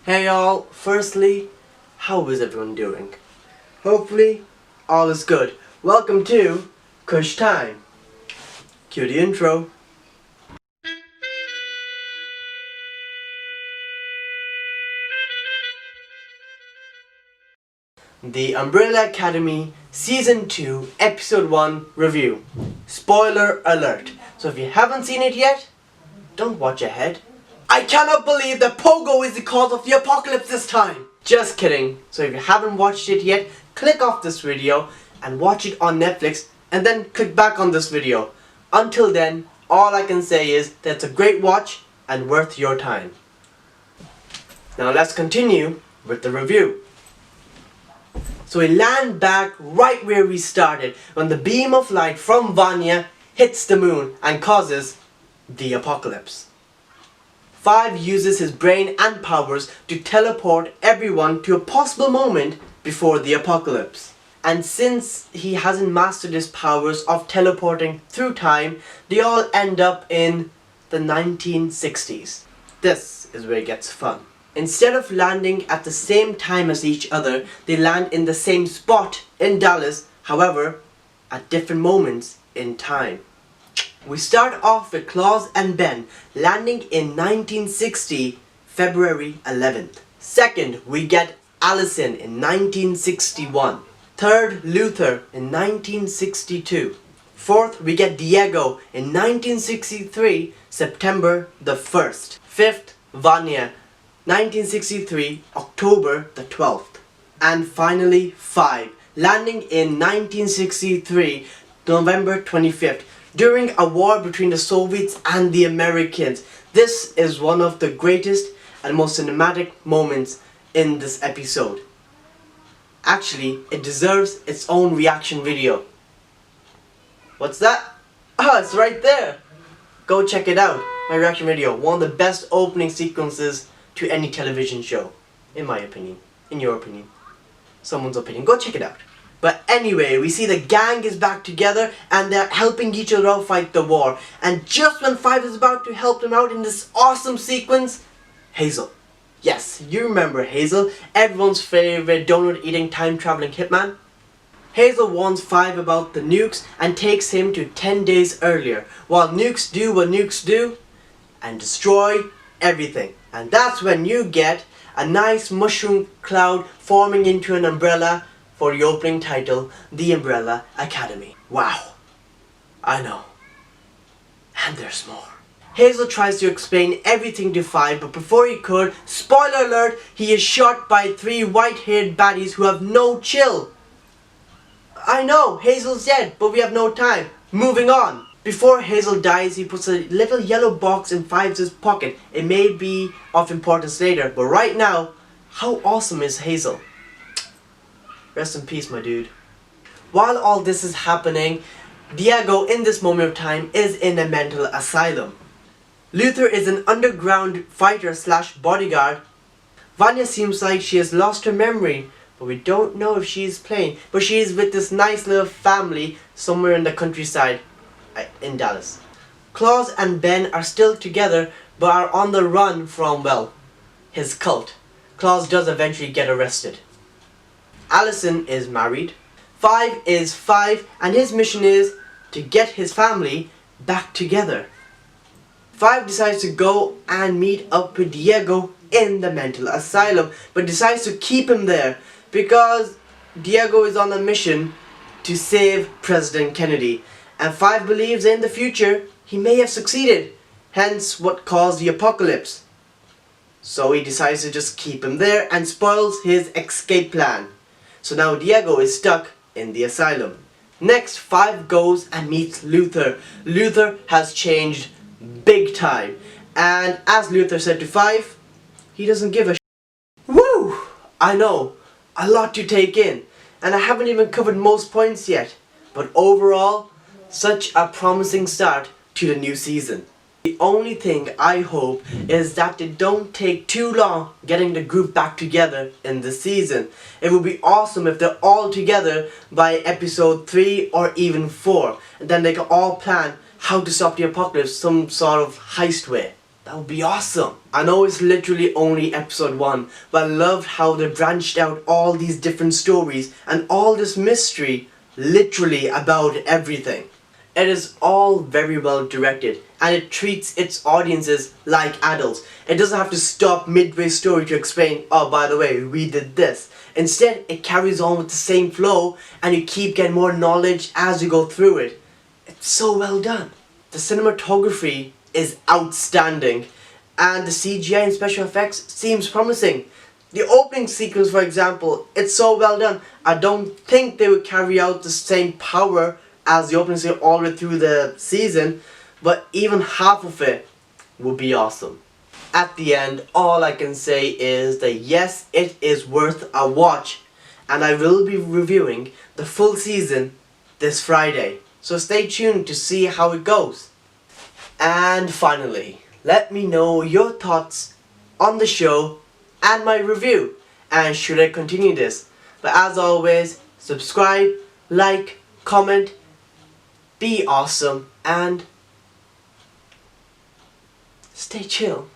Hey all, firstly, how is everyone doing? Hopefully, all is good. Welcome to Kush Time. Cue the intro. The Umbrella Academy Season 2 Episode 1 Review. Spoiler alert. So if you haven't seen it yet, don't watch ahead. I cannot believe that Pogo is the cause of the apocalypse this time! Just kidding. So if you haven't watched it yet, click off this video and watch it on Netflix and then click back on this video. Until then, all I can say is that it's a great watch and worth your time. Now let's continue with the review. So we land back right where we started when the beam of light from Vanya hits the moon and causes the apocalypse. 5 uses his brain and powers to teleport everyone to a possible moment before the apocalypse. And since he hasn't mastered his powers of teleporting through time, they all end up in the 1960s. This is where it gets fun. Instead of landing at the same time as each other, they land in the same spot in Dallas, however, at different moments in time. We start off with Claus and Ben landing in 1960, February 11th. Second, we get Allison in 1961. Third, Luther in 1962. Fourth, we get Diego in 1963, September the 1st. Fifth, Vanya, 1963, October the 12th. And finally, 5, landing in 1963, November 25th. During a war between the Soviets and the Americans. This is one of the greatest and most cinematic moments in this episode. Actually, it deserves its own reaction video. What's that? Ah, it's right there! Go check it out. My reaction video. One of the best opening sequences to any television show. In my opinion. In your opinion. Someone's opinion. Go check it out. But anyway, we see the gang is back together and they're helping each other out fight the war. And just when 5 is about to help them out in this awesome sequence, Hazel. Yes, you remember Hazel, everyone's favorite donut-eating time-traveling hitman. Hazel warns 5 about the nukes and takes him to 10 days earlier, while nukes do what nukes do and destroy everything. And that's when you get a nice mushroom cloud forming into an umbrella for the opening title, The Umbrella Academy. Wow. I know. And there's more. Hazel tries to explain everything to 5, but before he could, spoiler alert, he is shot by 3 white-haired baddies who have no chill. I know, Hazel's dead, but we have no time. Moving on. Before Hazel dies, he puts a little yellow box in 5's pocket. It may be of importance later, but right now, how awesome is Hazel? Rest in peace, my dude. While all this is happening, Diego in this moment of time is in a mental asylum. Luther is an underground fighter / bodyguard. Vanya seems like she has lost her memory, but we don't know if she is playing. But she is with this nice little family somewhere in the countryside in Dallas. Claus and Ben are still together but are on the run from, well, his cult. Claus does eventually get arrested. Allison is married. 5 is 5 and his mission is to get his family back together. 5 decides to go and meet up with Diego in the mental asylum, but decides to keep him there because Diego is on a mission to save President Kennedy, and 5 believes in the future he may have succeeded, hence what caused the apocalypse. So he decides to just keep him there and spoils his escape plan. So now Diego is stuck in the asylum. Next, 5 goes and meets Luther. Luther has changed big time. And as Luther said to 5, he doesn't give a shit. Woo! I know, a lot to take in. And I haven't even covered most points yet. But overall, such a promising start to the new season. The only thing I hope is that they don't take too long getting the group back together in this season. It would be awesome if they're all together by episode 3 or even 4. And then they can all plan how to stop the apocalypse some sort of heist way. That would be awesome. I know it's literally only episode 1, but I loved how they branched out all these different stories and all this mystery literally about everything. It is all very well directed and it treats its audiences like adults. It doesn't have to stop midway story to explain, oh by the way, we did this. Instead, it carries on with the same flow and you keep getting more knowledge as you go through it. It's so well done. The cinematography is outstanding and the CGI and special effects seems promising. The opening sequence, for example, it's so well done. I don't think they would carry out the same power as the opening sequence all the way through the season, but even half of it would be awesome. At the end, all I can say is that yes, it is worth a watch, and I will be reviewing the full season this Friday. So stay tuned to see how it goes. And finally, let me know your thoughts on the show and my review, and should I continue this. But as always, subscribe, like, comment, be awesome, and stay chill.